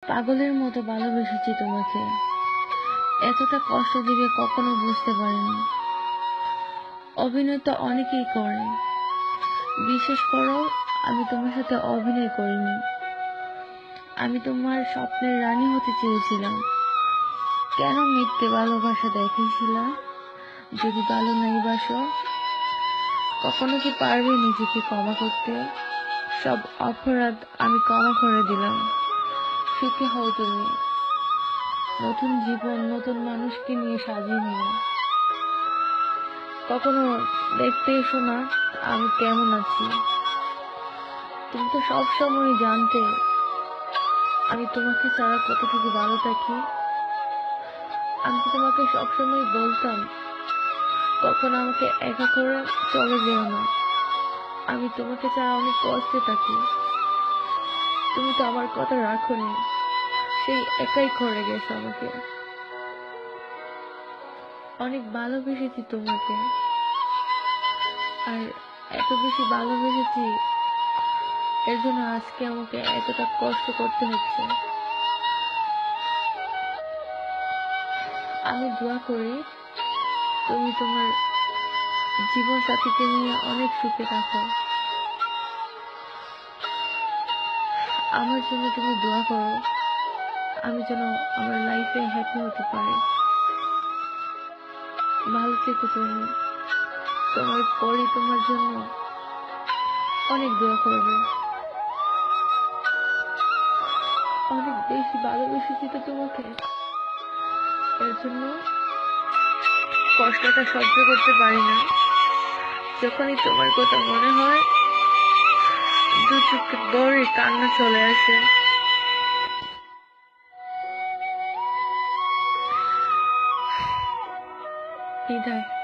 পাগলের মতো ভালোবেসেছি তোমাকে। এতটা কষ্ট দিবে কখনো বুঝতে পারিনি। অভিনয় তো অনেকেই করে, বিশেষ করো আমি তোমার সাথে অভিনয় করিনি। আমি তোমার স্বপ্নের রানী হতে চেয়েছিলাম। কেন মিথ্যে ভালোবাসা দেখিয়েছিলাম? যদি ভালো নাই বাসো, কখনো কি পারবে নিজেকে ক্ষমা করতে? সব অপরাধ আমি ক্ষমা করে দিলাম। সুখী হও তুমি। নতুন জীবন নতুন মানুষকে নিয়ে সাজিয়ে নিও। কখনো দেখতে এসো না আমি কেমন আছি। তুমি তো সবসময় জানতে আমি তোমাকে ছাড়া কতটুকু ভালো থাকি। আমি তো তোমাকে সবসময় বলতাম কখনো আমাকে একা করে চলে যেও না। আমি তোমাকে ছাড়া অনেক কষ্টে থাকি। তুমি তো আমার কথা রাখোনি, সেই একাই করে গেছো আমাকে। অনেক ভালোবেসেছি তোমাকে, আর এত বেশি ভালোবেসেছি এর জন্য আজকে আমাকে এতটা কষ্ট করতে হচ্ছে। আমি দোয়া করি তুমি তোমার জীবন সাথীকে নিয়ে অনেক সুখে থাকো। আমার জন্য তুমি দোয়া করো, আমি যেন আমার লাইফে হ্যাপি হতে পারি। ভালো থেকো তুমি। তোমার পরি তোমার জন্য অনেক দোয়া করবে। অনেক বেশি ভালোবেসেছি তো তোমাকে, এর জন্য কষ্টটা সহ্য করতে পারি না। যখনই তোমার কথা মনে হয় দু চোখে বড় কান্না চলে আসে। বিদায়।